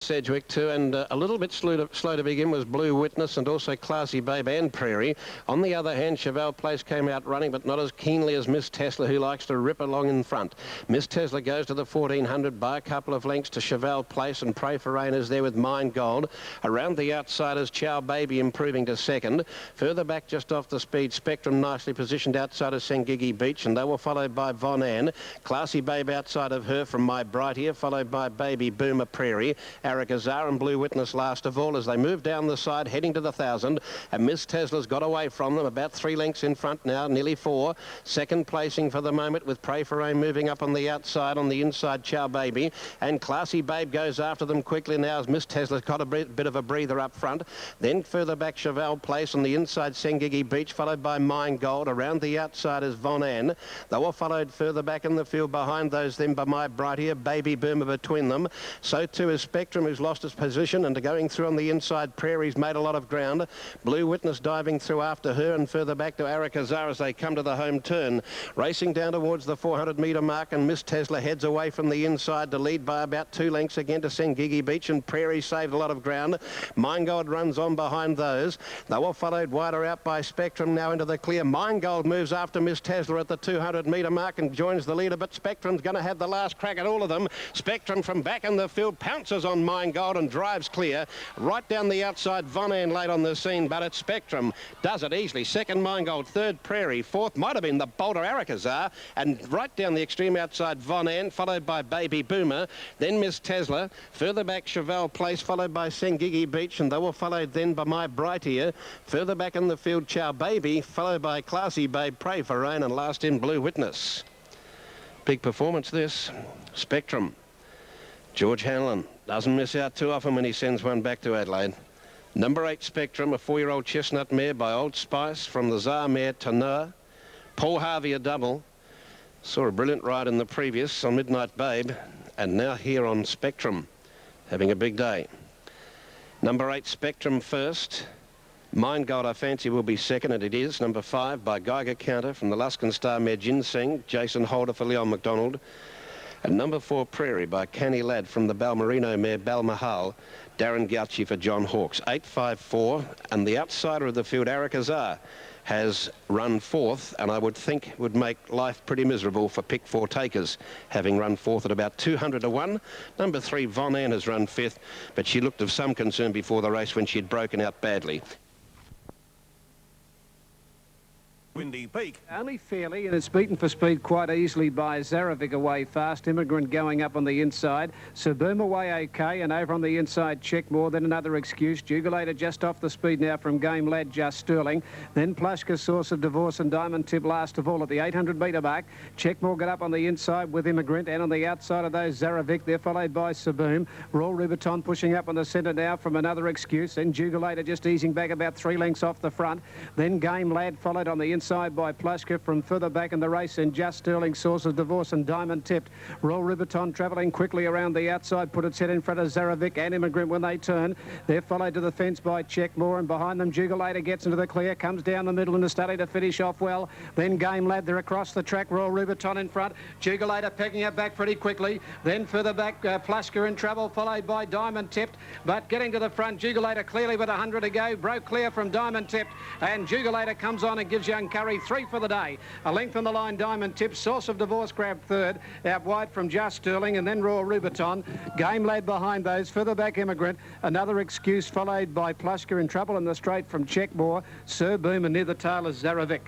Sedgwick too, and a little bit slow to begin was Blue Witness and also Classy Babe and Prairie. On the other hand, Cheval Place came out running, but not as keenly as Miss Tesla, who likes to rip along in front. Miss Tesla goes to the 1400 by a couple of lengths to Cheval Place, and Pray for Rain is there with Mine Gold. Around the outsiders, Chow Baby improving to second. Further back, just off the speed, Spectrum nicely positioned outside of Sengigi Beach, and they were followed by Von Ann. Classy Babe outside of her from My Bright Here, followed by Baby Boomer Prairie. Arakazar and Blue Witness last of all as they move down the side heading to the 1000, and Miss Tesla's got away from them about 3 lengths in front now, nearly 4. Second placing for the moment with Pray for Rain moving up on the outside. On the inside, Chow Baby, and Classy Babe goes after them quickly now as Miss Tesla's got a bit of a breather up front. Then further back, Cheval Place on the inside, Sengigi Beach, followed by Mine Gold. Around the outside is Von Ann. They were followed further back in the field behind those then by My Bright Here, Baby Boomer between them. So too is Spectrum, who's lost his position, and going through on the inside, Prairie's made a lot of ground. Blue Witness diving through after her, and further back to Arakazar as they come to the home turn. Racing down towards the 400-metre mark, and Miss Tesla heads away from the inside to lead by about 2 lengths again to Sengigi Beach, and Prairie saved a lot of ground. Mine Gold runs on behind those. They were followed wider out by Spectrum now into the clear. Mine Gold moves after Miss Tesla at the 200-metre mark and joins the leader, but Spectrum's going to have the last crack at all of them. Spectrum from back in the field pounces on Mine Gold and drives clear. Right down the outside, Von Ann late on the scene, but it's Spectrum. Does it easily. Second, Mine Gold. Third, Prairie. Fourth, might have been the bolder Arakazar. And right down the extreme outside, Von Ann, followed by Baby Boomer. Then Miss Tesla. Further back, Cheval Place, followed by Sengigi Beach, and they were followed then by My Bright Here. Further back in the field, Chow Baby, followed by Classy Babe, Pray for Rain, and last in Blue Witness. Big performance this. Spectrum. George Hanlon doesn't miss out too often when he sends one back to Adelaide. Number 8 Spectrum, a 4-year-old chestnut mare by Old Spice from the Tsar mare Tanoa. Paul Harvey a double. Saw a brilliant ride in the previous on Midnight Babe, and now here on Spectrum, having a big day. Number 8 Spectrum first. Mine Gold I fancy will be second, and it is. Number 5 by Geiger Counter from the Luskin Star mare Ginseng, Jason Holder for Leon McDonald. And number 4 Prairie by Canny Lad from the Balmerino mare Balmahal, Darren Gauci for John Hawkes. 8-5-4, and the outsider of the field, Arakazar, has run fourth, and I would think would make life pretty miserable for pick 4 takers, having run fourth at about 200 to 1. Number 3 Von Ann has run fifth, but she looked of some concern before the race when she had broken out badly. Windy Peak. Only fairly, and it's beaten for speed quite easily by Zarovic away fast. Immigrant going up on the inside. Suburban away okay, and over on the inside Checkmore. Then another excuse. Jugulator just off the speed now from Game Lad, Just Sterling. Then Plushka, Source of Divorce, and Diamond Tip last of all at the 800-metre mark. Checkmore got up on the inside with Immigrant, and on the outside of those Zarovic. They're followed by Suburban. Royal Rubiton pushing up on the centre now from another excuse. Then Jugulator just easing back about 3 lengths off the front. Then Game Lad followed on the inside by Plushka from further back in the race, and Just Sterling, Source of Divorce, and Diamond Tipped. Royal Rubiton travelling quickly around the outside, put its head in front of Zarovic and Immigrant when they turn. They're followed to the fence by Checkmore, and behind them Jugulator gets into the clear, comes down the middle in the study to finish off well. Then Game Lad, they're across the track, Royal Rubiton in front. Jugulator pecking it back pretty quickly. Then further back, Plushka in trouble, followed by Diamond Tipped, but getting to the front, Jugulator clearly with 100 to go, broke clear from Diamond Tipped, and Jugulator comes on and gives Young Curry 3 for the day. A length on the line, Diamond Tipped. Source of Divorce grabbed third, out wide from Just Sterling, and then Royal Rubiton. Game Lad behind those, further back Immigrant. Another excuse followed by Plushka in trouble in the straight from Checkmore. Sir Boom, and near the tail is Zarovic.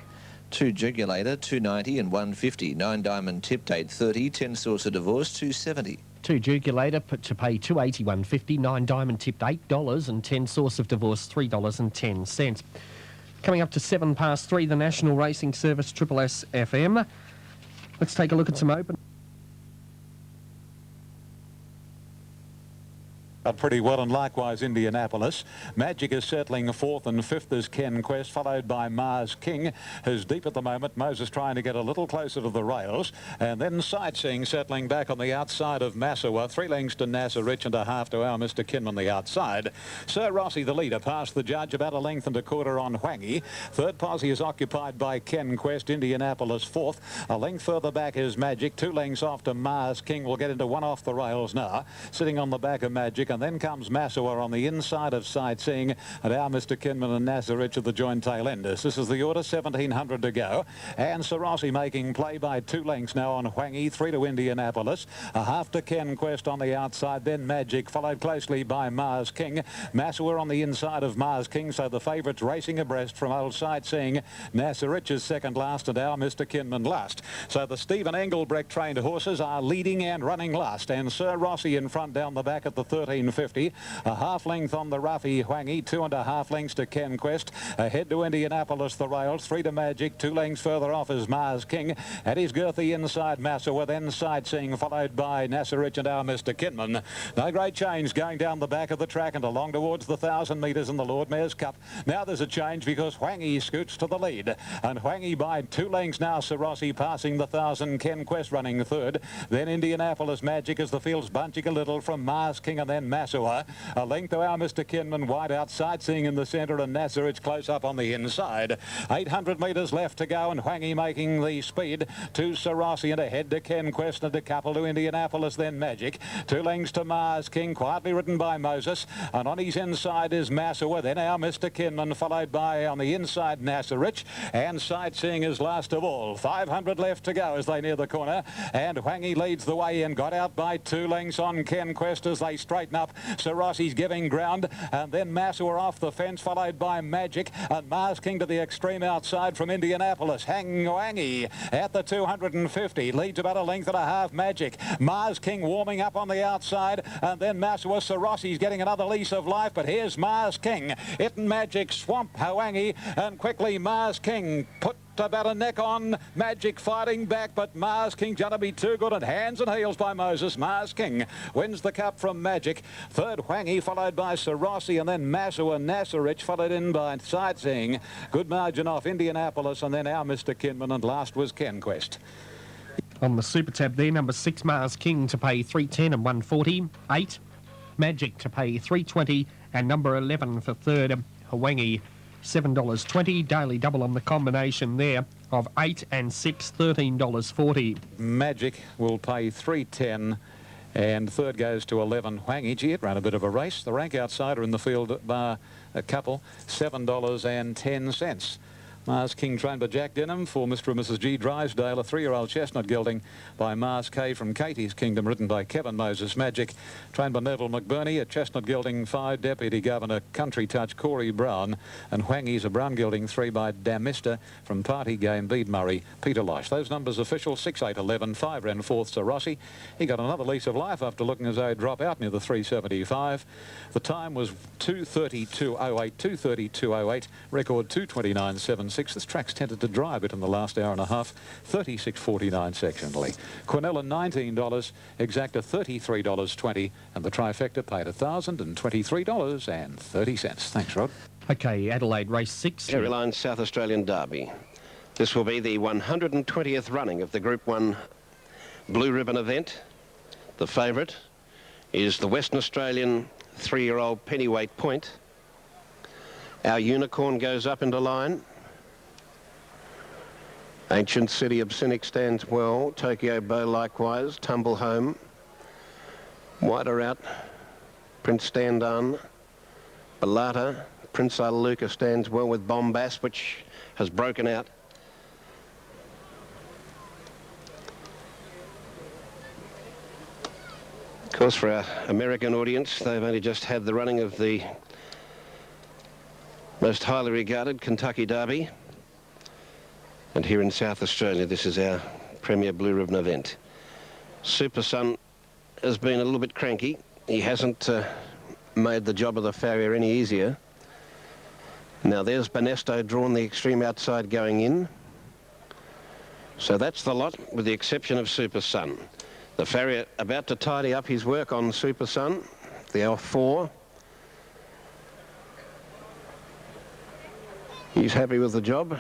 2 Jugulator, 290 and 150. 9 Diamond Tipped, 830. 10 Source of Divorce, 270. 2 Jugulator put to pay $280, 150. 9 Diamond Tipped, $8, and 10 Source of Divorce, $3.10. Coming up to 3:07, the National Racing Service Triple S FM. Let's take a look at some open. Pretty well, and likewise Indianapolis. Magic is settling fourth, and fifth is Ken Quest, followed by Mars King, who's deep at the moment. Moses trying to get a little closer to the rails, and then Sightseeing settling back on the outside of Massawa. 3 lengths to NASA Rich and a half to our Mr. Kinman the outside. Sir Rossi the leader, past the judge, about a length and a quarter on Hwangi. Third posse is occupied by Ken Quest. Indianapolis fourth. A length further back is Magic. 2 lengths off to Mars King. Will get into one off the rails now. Sitting on the back of Magic. and then comes Massawa on the inside of Sightseeing, and our Mr. Kinman and Nasarich at the joint tail enders. This is the order, 1700 to go, and Sir Rossi making play by 2 lengths now on Hwangi, 3 to Indianapolis, a half to Ken Quest on the outside, then Magic, followed closely by Mars King. Massawa on the inside of Mars King, so the favourites racing abreast from old Sightseeing. Nasarich is second last, and our Mr. Kinman last. So the Stephen Engelbrecht trained horses are leading and running last, and Sir Rossi in front down the back at the 1350. A half length on the roughy Hwangi, 2.5 lengths to Ken Quest. Ahead to Indianapolis, the rails, 3 to Magic, 2 lengths further off is Mars King. At his girthy inside Massawa, then Sightseeing, followed by Nasarich and our Mr. Kinman. No great change going down the back of the track and along towards the 1,000 metres in the Lord Mayor's Cup. Now there's a change because Hwangi scoots to the lead, and Hwangi by 2 lengths now. Sir Rossi passing the 1,000, Ken Quest running third. Then Indianapolis Magic as the field's bunching a little from Mars King and then Massawa. A length to our Mr. Kinman, wide out, Sightseeing in the centre, and Nasarich close up on the inside. 800 metres left to go, and Hwangi making the speed to Sir Rossi, and ahead to Ken Quest and a couple to Indianapolis, then Magic. 2 lengths to Mars King, quietly ridden by Moses, and on his inside is Massawa, then our Mr. Kinman, followed by on the inside Nasarich, and Sightseeing is last of all. 500 left to go as they near the corner, and Hwangi leads the way and got out by 2 lengths on Ken Quest as they straighten up. Sir Rossi's giving ground, and then Massawa off the fence, followed by Magic, and Mars King to the extreme outside from Indianapolis. Hwangi at the 250 leads about a length and a half. Magic, Mars King warming up on the outside, and then Massawa. Sir Rossi's getting another lease of life, but here's Mars King. It and Magic swamp Hwangi, and quickly Mars King put about a neck on. Magic fighting back, but Mars King going to be too good, and hands and heels by Moses. Mars King wins the cup from Magic. Third Hwangi, followed by Sir Rossi, and then Massawa. Nasarich followed in by Sightseeing. Good margin off Indianapolis, and then our Mr. Kinman, and last was Ken Quest. On the Super Tab there, number 6, Mars King to pay 310 and 140. 8, Magic to pay 320, and number 11 for third, Hwangi, $7.20. Daily double on the combination there of 8 and 6, $13.40. Magic will pay 310. And third goes to 11 Hwangi. Gee, it ran a bit of a race. The rank outsider in the field bar a couple, $7.10. Mars King trained by Jack Denham for Mr. and Mrs. G. Drysdale, a 3-year-old chestnut gelding by Mars K from Katie's Kingdom, written by Kevin Moses. Magic trained by Neville McBurney, a chestnut gelding 5, Deputy Governor Country Touch Corey Brown, and Hwangi's a brown gelding 3 by Damista from Party Game Bede Murray, Peter Losh. Those numbers official: 6, 8, 11, 5 ran fourth Sir Rossi. He got another lease of life after looking as though he'd drop out near the 375. The time was 2:32.08, 2:32.08, record 2:29.76. This track's tended to dry a bit in the last hour and a half. 36.49 sectionally. Quinella $19, Exacta $33.20, and the trifecta paid $1,023.30. Thanks, Rod. Okay, Adelaide race 6. Cherry Line South Australian Derby. This will be the 120th running of the Group 1 Blue Ribbon event. The favourite is the Western Australian 3-year-old Pennyweight Point. Our Unicorn goes up into line. Ancient City of Cynic stands well. Tokyo Bow likewise. Tumble Home. Wider out. Prince Standan. Balata. Prince Luca stands well with Bombast, which has broken out. Of course, for our American audience, they've only just had the running of the most highly regarded Kentucky Derby. And here in South Australia, this is our premier Blue Ribbon event. Super Sun has been a little bit cranky. He hasn't made the job of the farrier any easier. Now there's Banesto drawn the extreme outside going in. So that's the lot, with the exception of Super Sun. The farrier about to tidy up his work on Super Sun, the L4. He's happy with the job.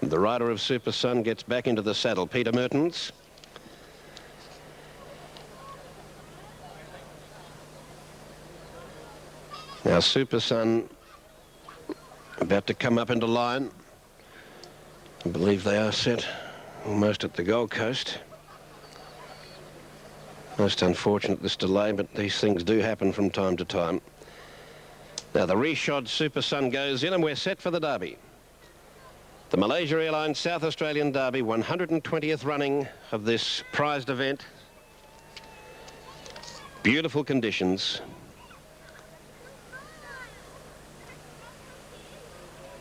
The rider of Super Sun gets back into the saddle, Peter Mertens. Now Super Sun about to come up into line. I believe they are set almost at the Gold Coast. Most unfortunate, this delay, but these things do happen from time to time. Now the reshod Super Sun goes in and we're set for the Derby. The Malaysia Airlines South Australian Derby, 120th running of this prized event. Beautiful conditions.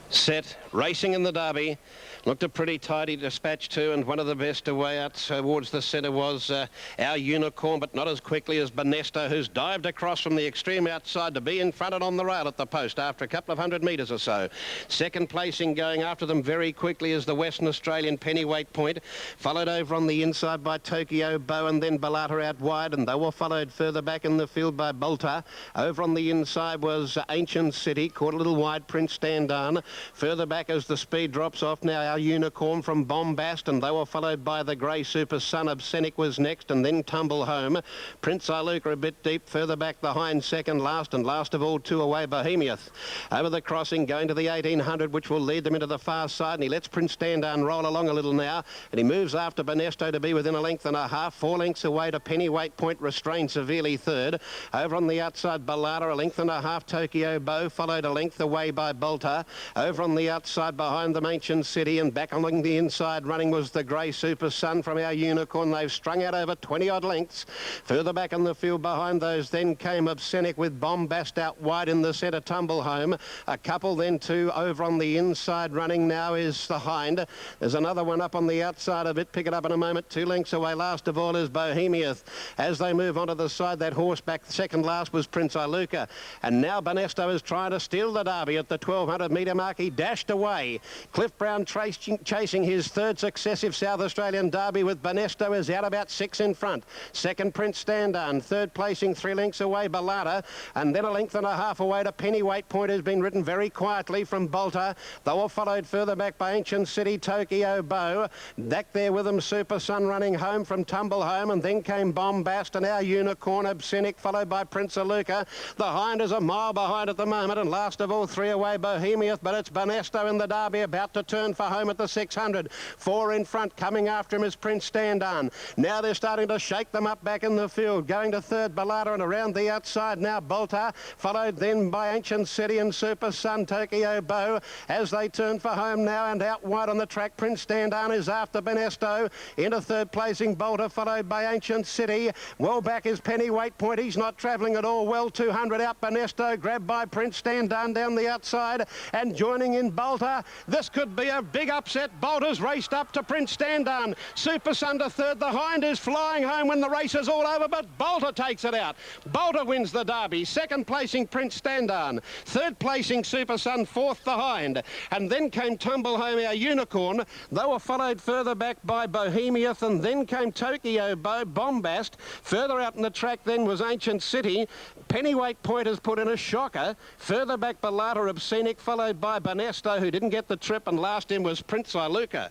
Set, racing in the Derby. Looked a pretty tidy dispatch too, and one of the best away out towards the centre was Our Unicorn, but not as quickly as Banesto, who's dived across from the extreme outside to be in front and on the rail at the post after a couple of 100 metres or so. Second placing going after them very quickly is the Western Australian Pennyweight Point, followed over on the inside by Tokyo Bow and then Balata out wide, and they were followed further back in the field by Bolter. Over on the inside was Ancient City, caught a little wide, Prince Standan. Further back as the speed drops off now, Our Unicorn from Bombast, and they were followed by the Grey Super Sun. Obscenic was next, and then Tumble Home. Prince Iluka a bit deep, further back behind second last, and last of all two away Bohemiath. Over the crossing, going to the 1800, which will lead them into the far side, and he lets Prince Standan roll along a little now, and he moves after Banesto to be within a length and a half. 4 lengths away to Pennyweight Point, restrained severely third. Over on the outside, Balata, a length and a half. Tokyo Bow, followed a length away by Bolter. Over on the outside behind them, Ancient City, and back along the inside running was the Grey Super Sun from Our Unicorn. They've strung out over 20-odd lengths. Further back in the field behind those then came Obscenic with Bombast out wide in the centre, Tumble Home. A couple then two over on the inside running now is the Hind. There's another one up on the outside of it. Pick it up in a moment. 2 lengths away. Last of all is Bohemiath. As they move onto the side, that horse back second last was Prince Iluka. And now Banesto is trying to steal the Derby at the 1200 metre mark. He dashed away. Cliff Brown chasing his third successive South Australian Derby with Banesto is out about 6 in front. Second, Prince Standan. Third placing 3 lengths away, Balata. And then a length and a half away to Pennyweight Point, who's been ridden very quietly from Bolter. They were followed further back by Ancient City, Tokyo Bow. Back there with them, Super Sun running home from Tumble Home. And then came Bombast and Our Unicorn, Obscenic, followed by Prince Iluka. The Hind is a mile behind at the moment. And last of all, 3 away, Bohemiath. But it's Banesto in the Derby about to turn for home at the 600. 4 in front, coming after him is Prince Standan. Now they're starting to shake them up back in the field. Going to third, Balata, and around the outside now Bolter, followed then by Ancient City and Super Sun, Tokyo Bow. As they turn for home now and out wide on the track, Prince Standan is after Banesto. Into third placing, Bolter, followed by Ancient City. Well back is Pennyweight Point. He's not travelling at all well. 200 out, Banesto, grabbed by Prince Standan down the outside, and joining in Bolter. This could be a big upset. Bolter's raced up to Prince Standan. Super Sun to third. The Hind is flying home when the race is all over, but Bolter takes it out. Bolter wins the Derby. Second placing, Prince Standan. Third placing, Super Sun. Fourth, the Hind. And then came Tumble Home, Our Unicorn. They were followed further back by Bohemiath, and then came Tokyo Bow, Bombast. Further out in the track then was Ancient City. Pennyweight Point has put in a shocker. Further back, Balata, Obscenic, followed by Banesto, who didn't get the trip, and last in was Prince Iluka.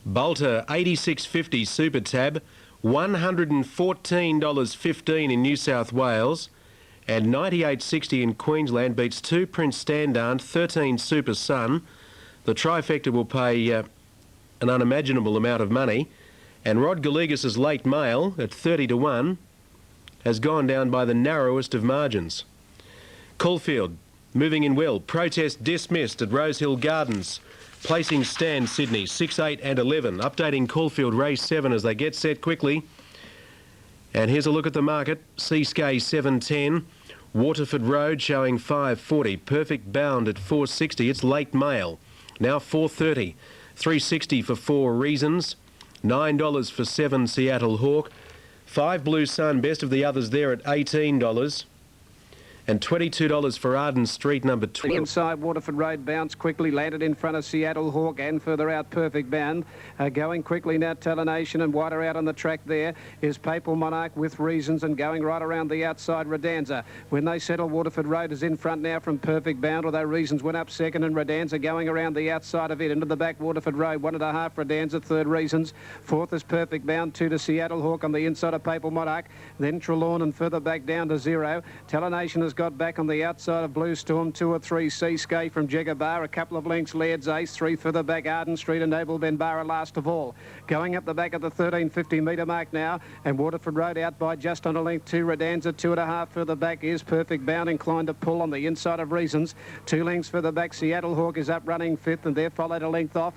Bolter, 86.50 Super Tab, $114.15 in New South Wales, and 98.60 in Queensland. Beats 2 Prince Standan, 13 Super Sun. The trifecta will pay an unimaginable amount of money, and Rod Gallegos' Late Mail at 30 to 1 has gone down by the narrowest of margins. Caulfield, moving in well. Protest dismissed at Rosehill Gardens. Placing stand Sydney, 6, 8 and 11. Updating Caulfield race 7 as they get set quickly. And here's a look at the market. Seascay 710. Waterford Road showing 540. Perfect Bound at 460. It's Late Mail. Now 430. 360 for 4 Reasons. $9 for 7 Seattle Hawk. 5 Blue Sun, best of the others there at $18. And $22 for Arden Street, number 12. The inside, Waterford Road bounced quickly, landed in front of Seattle Hawk, and further out, Perfect Bound. Going quickly now, Telenation, and wider out on the track there is Papal Monarch with Reasons, and going right around the outside, Redanza. When they settle, Waterford Road is in front now from Perfect Bound, although Reasons went up second, and Redanza going around the outside of it. Into the back, Waterford Road, 1.5 Redanza, third Reasons. Fourth is Perfect Bound, 2 to Seattle Hawk on the inside of Papal Monarch. Then Trelawn, and further back down to 0. Telenation has got back on the outside of Blue Storm. 2 or 3 Seascape from Jegabar. A couple of lengths Laird's Ace. 3 further back Arden Street and Noble Benbara last of all. Going up the back of the 1350 metre mark now, and Waterford Road out by just on a length to Redanza. 2.5 further back is Perfect Bound, inclined to pull on the inside of Reasons. 2 lengths further back Seattle Hawk is up running 5th, and they're followed a length off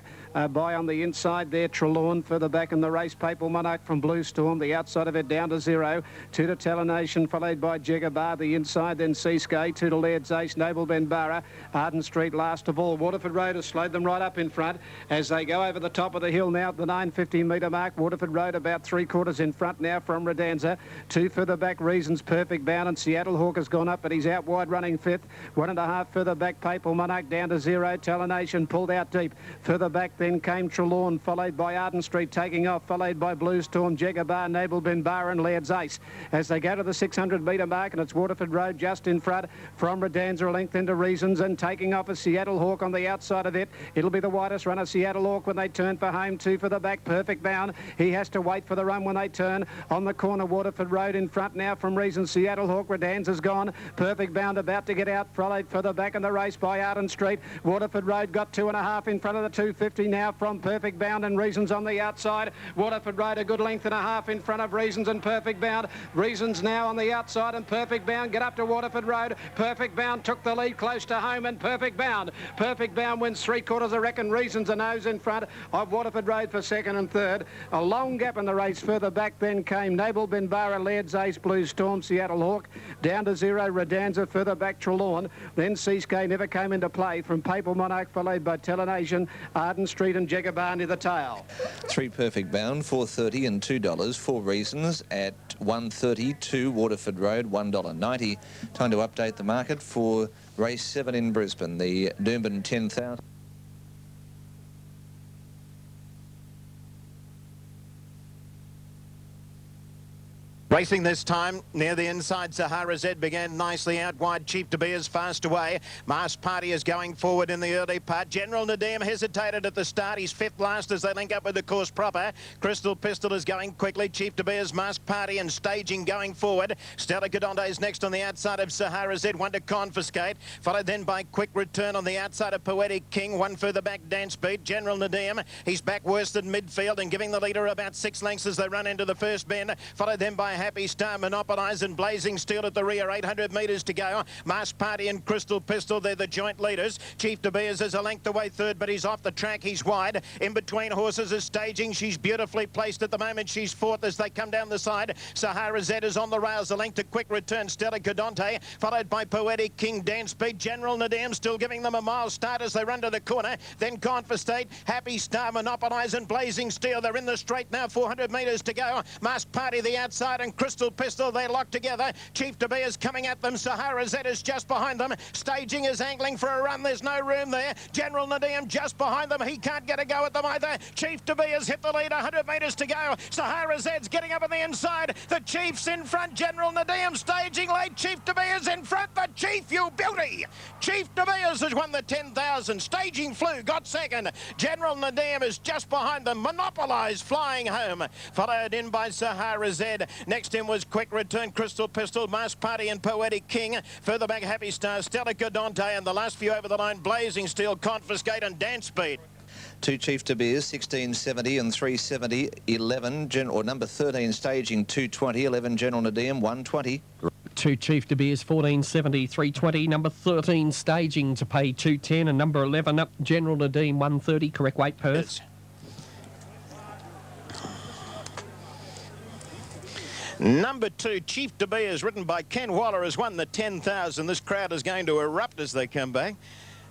by on the inside there Trelawn further back in the race. Papal Monarch from Blue Storm, the outside of it down to 0. 2 to Talination, followed by Jegabar, the inside, then Seascape. 2 to Laird's Ace, Noble Benbara, Arden Street last of all. Waterford Road has slowed them right up in front as they go over the top of the hill now at the 950 metre mark. Waterford Road about 3/4 in front now from Redanza. 2 further back Reasons, Perfect Bound, and Seattle Hawk has gone up, but he's out wide running 5th. 1.5 further back Papal Monarch down to 0. Talination pulled out deep. Further back then came Trelawn, followed by Arden Street taking off, followed by Blue Storm, Jegabar, Noble Benbara and Laird's Ace. As they go to the 600 metre mark, and it's Waterford Road just in front from Redanza, a length into Reasons, and taking off a Seattle Hawk on the outside of it. It'll be the widest runner, Seattle Hawk, when they turn for home. 2 for the back, Perfect Bound. He has to wait for the run when they turn. On the corner, Waterford Road in front now from Reasons. Seattle Hawk, Redanza's gone. Perfect Bound about to get out, followed further back in the race by Arden Street. Waterford Road got 2.5 in front of the 250 now from Perfect Bound and Reasons on the outside. Waterford Road a good length and a half in front of Reasons and Perfect Bound. Reasons now on the outside and Perfect Bound get up to Waterford Road. Perfect Bound took the lead close to home and Perfect Bound wins 3/4, I reckon. Reasons a nose in front of Waterford Road for second and third. A long gap in the race further back then came Noble Benbara, Laird's Ace, Blue Storm, Seattle Hawk down to 0. Redanza further back Trelawn. Then Seascape never came into play from Papal Monarch, followed by Talination, Arden Street and Jegabar near the tail. 3 Perfect Bound, $4.30 and $2. 4 Reasons at $1.30. 2 Waterford Road, $1.90. Time to update the market for race 7 in Brisbane, the Doomben 10,000. Racing this time near the inside, Sahara Z began nicely out wide. Chief De Beers fast away. Masked Party is going forward in the early part. General Nadim hesitated at the start. He's 5th last as they link up with the course proper. Crystal Pistol is going quickly. Chief De Beers, Masked Party and Staging going forward. Stella Cadonte is next on the outside of Sahara Z. 1 to Confiscate. Followed then by Quick Return on the outside of Poetic King. 1 further back, Dance Beat. General Nadim, he's back worse than midfield and giving the leader about 6 lengths as they run into the first bend. Followed then by Happy Star, Monopolise and Blazing Steel at the rear. 800 metres to go. Masked Party and Crystal Pistol, they're the joint leaders. Chief De Beers is a length away third, but he's off the track. He's wide. In between horses is Staging. She's beautifully placed at the moment. She's 4th as they come down the side. Sahara Z is on the rails. A length to Quick Return, Stella Cadonte, followed by Poetic King, Dance Beat. General Nadim still giving them a mile start as they run to the corner. Then Confiscate, Happy Star, Monopolise and Blazing Steel. They're in the straight now. 400 metres to go. Masked Party the outside and Crystal Pistol, they're locked together. Chief De Beers coming at them. Sahara Z is just behind them. Staging is angling for a run. There's no room there. General Nadim just behind them. He can't get a go at them either. Chief De Beers hit the lead. 100 metres to go. Sahara Z's getting up on the inside. The Chief's in front. General Nadim Staging late. Chief De Beers in front. The Chief, you beauty. Chief De Beers has won the 10,000. Staging flew, got second. General Nadim is just behind them. Monopolise flying home. Followed in by Sahara Z. Next in was Quick Return, Crystal Pistol, Masked Party and Poetic King. Further back, Happy Star, Stella Cadonte, and the last few over the line, Blazing Steel, Confiscate and Dance Beat. 2 Chief De Beers, 1670 and 370. 11 or number 13 Staging, 220. 11 General Nadim, 120. 2 Chief De Beers, 1470, 320. Number 13 Staging to pay 210, and number 11 up General Nadim, 130. Correct weight, Perth. Yes. Number 2, Chief De Beers, written by Ken Waller, has won the 10,000. This crowd is going to erupt as they come back.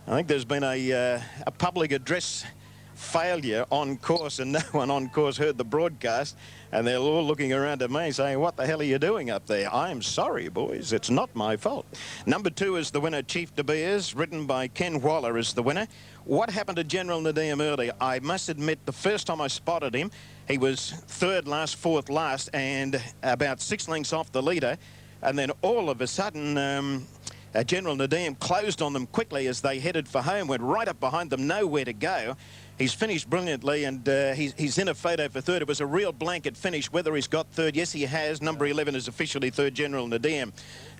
I think there's been a public address failure on course, and no one on course heard the broadcast, and they're all looking around at me saying, what the hell are you doing up there? I'm sorry, boys, it's not my fault. Number 2 is the winner, Chief De Beers, written by Ken Waller, is the winner. What happened to General Nadim early? I must admit, the first time I spotted him, he was 3rd last, 4th last, and about 6 lengths off the leader, and then all of a sudden General Nadim closed on them quickly as they headed for home, went right up behind them, nowhere to go. He's finished brilliantly, and he's in a photo for third. It was a real blanket finish. Whether he's got third, yes, he has. Number 11 is officially third, General Nadim.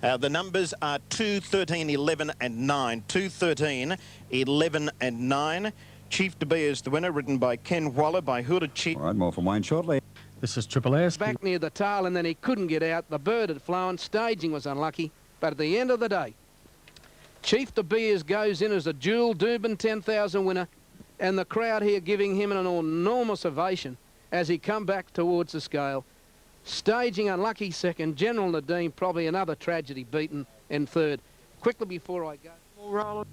The numbers are 2, 13, 11 and 9. 2, 13, 11 and 9. Chief to Be is the winner, ridden by Ken Waller, by Huda Chief. All right, more from Wayne shortly. This is Triple S. Back near the tail, and then he couldn't get out. The bird had flown. Staging was unlucky. But at the end of the day, Chief De Beers goes in as a dual Doomben 10,000 winner, and the crowd here giving him an enormous ovation as he come back towards the scale. Staging unlucky second. General Nadim probably another tragedy beaten in third. Quickly before I go.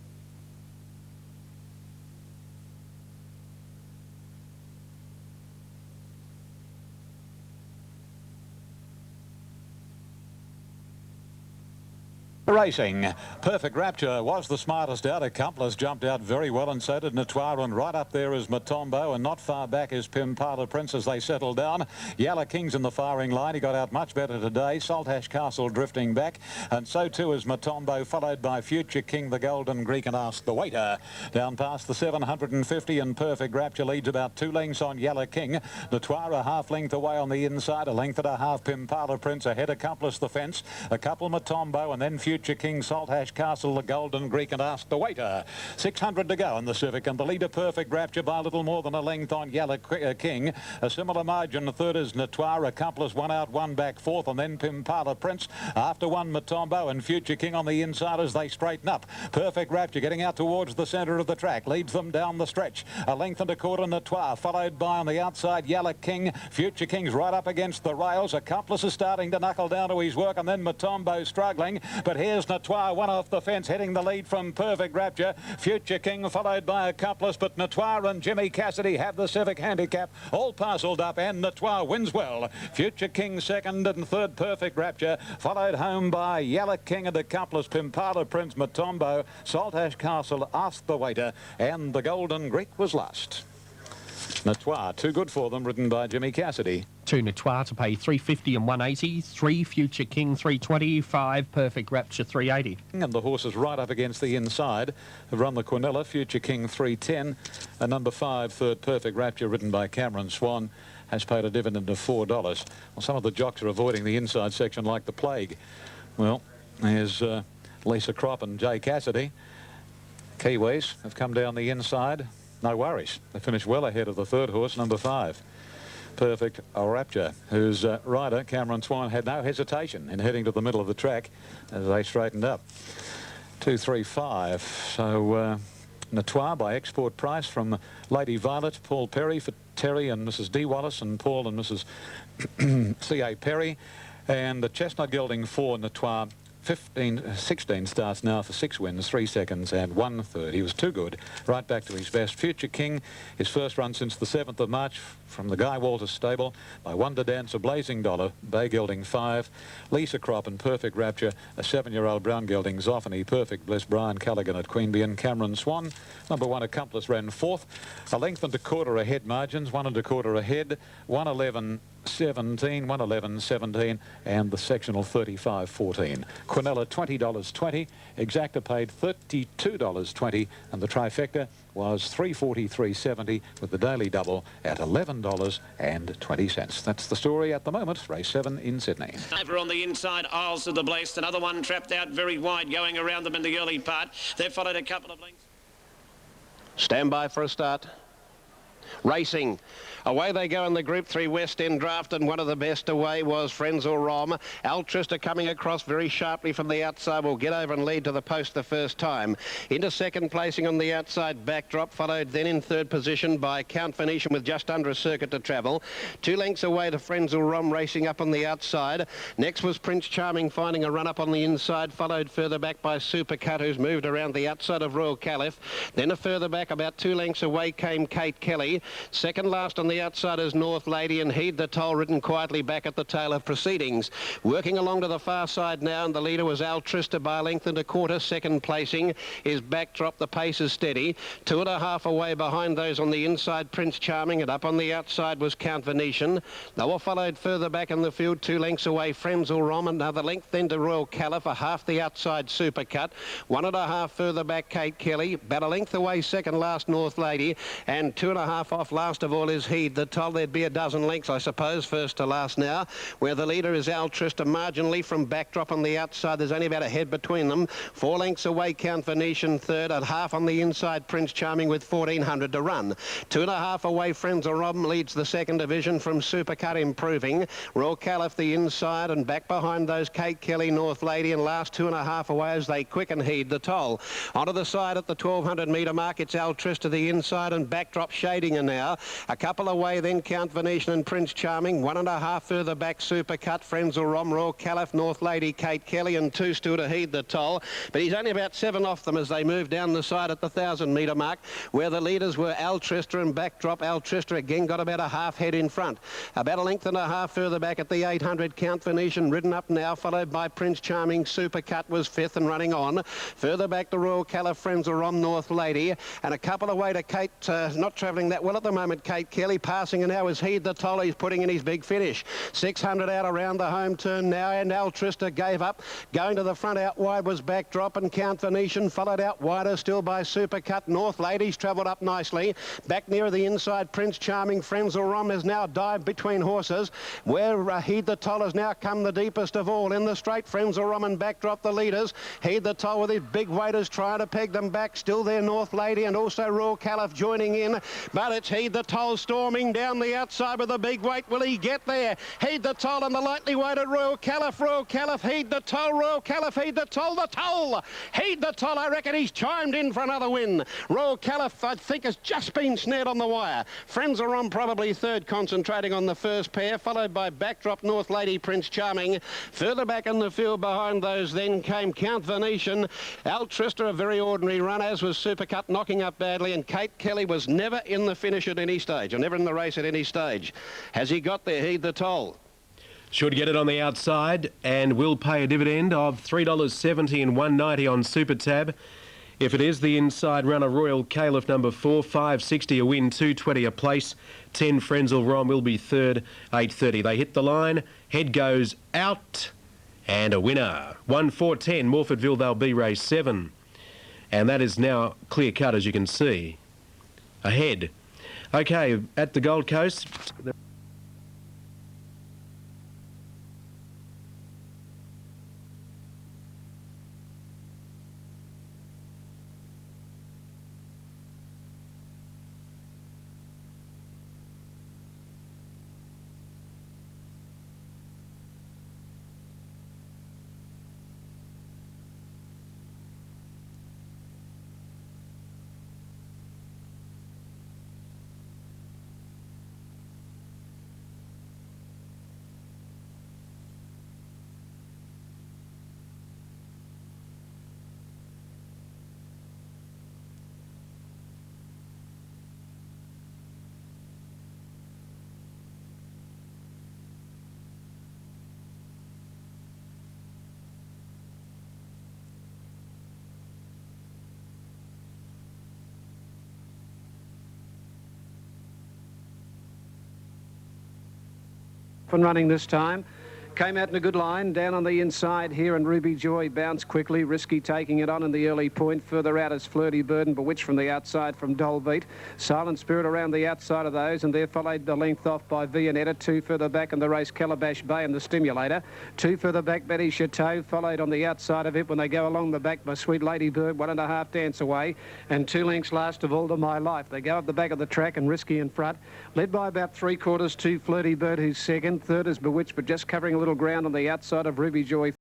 Racing. Perfect Rapture was the smartest out. Accomplice jumped out very well, and so did Notoire, and right up there is Matombo, and not far back is Pimpala Prince as they settle down. Yalla King's in the firing line. He got out much better today. Saltash Castle drifting back, and so too is Matombo, followed by Future King, the Golden Greek, and Ask the Waiter. Down past the 750, and Perfect Rapture leads about 2 lengths on Yalla King. Notoire a half length away on the inside, a length and a half Pimpala Prince ahead. Accomplice the fence, a couple Matombo, and then Future King, Saltash Castle, the Golden Greek, and Ask the Waiter. 600 to go in the Civic, and the leader Perfect Rapture by a little more than a length on Yalla King. A similar margin. The third is Notoire. Accomplice 1 out, 1 back, fourth, and then Pimpala Prince. After 1 Matombo and Future King on the inside as they straighten up. Perfect Rapture getting out towards the centre of the track, leads them down the stretch. A length and a quarter Notoire, followed by on the outside Yalla King. Future King's right up against the rails. Accomplice is starting to knuckle down to his work, and then Matombo struggling, but here's Notoire, 1 off the fence, heading the lead from Perfect Rapture. Future King followed by Accomplice, but Notoire and Jimmy Cassidy have the Civic handicap all parcelled up, and Notoire wins well. Future King second, and third Perfect Rapture, followed home by Yalla King and Accomplice, Pimpala Prince, Matombo, Saltash Castle, Ask the Waiter, and the Golden Greek was last. Notoire, too good for them, ridden by Jimmy Cassidy. 2 Notoire to pay 350 and 180. 3 Future King 320. 5 Perfect Rapture 380. And the horses right up against the inside have run the Quinella. Future King 310, and number 5 third Perfect Rapture, ridden by Cameron Swan, has paid a dividend of $4. Well, some of the jocks are avoiding the inside section like the plague. Well, there's Lisa Crop and Jay Cassidy. Kiwis have come down the inside. No worries. They finished well ahead of the third horse, number 5. Perfect Rapture, whose rider, Cameron Swan, had no hesitation in heading to the middle of the track as they straightened up. 2, 3, 5. So Notoire by export price from Lady Violet, Paul Perry for Terry and Mrs. D. Wallace, and Paul and Mrs. C.A. Perry. And the Chestnut Gelding for Notoire, 16 starts now for 6 wins, 3 seconds and 1/3. He was too good, right back to his best. Future King, his first run since the 7th of March from the Guy Walters stable by Wonder Dancer, Blazing Dollar, Bay Gelding 5, Lisa Crop and Perfect Rapture, a 7-year-old brown gelding Zoffany, Perfect Bliss, Brian Callaghan at Queanbeyan, and Cameron Swan. Number 1 Accomplice ran 4th. A length and a quarter ahead margins, 1 and a quarter ahead, 1:11.17, 1:11.17, and the sectional 35.14. Quinella $20.20, Exacta paid $32.20, and the trifecta was $343.70 with the daily double at $11.20. That's the story at the moment. Race 7 in Sydney. Over on the inside, Isles of the Blessed. Another one trapped out very wide, going around them in the early part. They've followed a couple of lengths. Stand by for a start. Racing. Away they go in the Group 3 West End draft, and one of the best away was Frenzel Rom. Altrista coming across very sharply from the outside will get over and lead to the post the first time. Into second placing on the outside Backdrop, followed then in third position by Count Venetian with just under a circuit to travel. 2 lengths away to Frenzel Rom racing up on the outside. Next was Prince Charming finding a run up on the inside, followed further back by Supercut, who's moved around the outside of Royal Caliph. Then a further back about 2 lengths away came Kate Kelly. Lady. Second last on the outside is North Lady, and Heed the Toll ridden quietly back at the tail of proceedings. Working along to the far side now, and the leader was Altrista by a length and a quarter. Second placing is Backdrop. The pace is steady. 2.5 away behind those on the inside, Prince Charming, and up on the outside was Count Venetian. They were followed further back in the field, 2 lengths away, Frenzal Rom, another length then to Royal Caliph, a half the outside Supercut. 1.5 further back, Kate Kelly. About a length away, second last, North Lady, and 2.5 off last of all is Heed the Toll. There'd be a dozen lengths, I suppose, first to last now, where the leader is Altrista marginally from Backdrop on the outside. There's only about a head between them. 4 lengths away, Count Venetian third, at half on the inside, Prince Charming with 1400 to run. 2.5 away, Frenzal Rom leads the second division from Supercut improving. Royal Caliph the inside, and back behind those Kate Kelly, North Lady, and last 2.5 away as they quicken Heed the Toll. Onto the side at the 1200 metre mark, it's Altrista the inside, and Backdrop shading her now. A couple away then, Count Venetian and Prince Charming. 1.5 further back, Supercut, Frenzal Rom, Royal Caliph, North Lady, Kate Kelly, and 2 still to Heed the Toll. But he's only about 7 off them as they move down the side at the 1000 metre mark, where the leaders were Altrista and Backdrop. Altrista again got about a half head in front. About a length and a half further back at the 800, Count Venetian ridden up now, followed by Prince Charming. Supercut was 5th and running on. Further back the Royal Caliph, Frenzal Rom, North Lady, and a couple away to Kate, not travelling that well at the moment, Kate Kelly. Passing and now is Heed the Toll. He's putting in his big finish. 600 out around the home turn now, and Altrista gave up. Going to the front out wide was Backdrop, and Count Venetian followed out wider still by Supercut. North Lady's travelled up nicely. Back near the inside, Prince Charming. Frenzal Rom has now dived between horses, where Heed the Toll has now come the deepest of all. In the straight, Frenzal Rom and Backdrop the leaders. Heed the Toll with his big waiters trying to peg them back. Still there, North Lady, and also Royal Caliph joining in. But it's Heed the Toll storming down the outside with a big weight. Will he get there? Heed the Toll and the lightly weighted Royal Caliph. Royal Caliph, Heed the Toll. Royal Caliph, Heed the Toll. The Toll! Heed the Toll. I reckon he's chimed in for another win. Royal Caliph, I think, has just been snared on the wire. Frenzal Rom probably third, concentrating on the first pair, followed by Backdrop, North Lady, Prince Charming. Further back in the field behind those then came Count Venetian. Altrista, a very ordinary run, as was Supercut, knocking up badly, and Kate Kelly was never in the finish at any stage, or never in the race at any stage. Has he got there? Heed the Toll. Should get it on the outside and will pay a dividend of $3.70 and $1.90 on Super Tab. If it is the inside runner, Royal Caliph number 4, $5.60 a win, $2.20 a place. 10 Frenzal Rom will be third, $8.30. They hit the line, head goes out, and a winner. 1-4-10, Morfordville, they'll be race 7. And that is now clear cut, as you can see. Ahead. Okay, at the Gold Coast. And running this time. Came out in a good line, down on the inside here, and Ruby Joy bounced quickly. Risky taking it on in the early point. Further out is Flirty Bird and Bewitched from the outside from Dolbeat. Silent Spirit around the outside of those, and there followed the length off by Viennetta. 2 further back in the race, Calabash Bay and the Stimulator. 2 further back, Betty Chateau, followed on the outside of it when they go along the back by Sweet Lady Bird, 1.5 dance away, and 2 lengths last of all to My Life. They go up the back of the track and Risky in front, led by about 3/4 to Flirty Bird, who's second. Third is Bewitched, but just covering a little ground on the outside of Ruby Joy.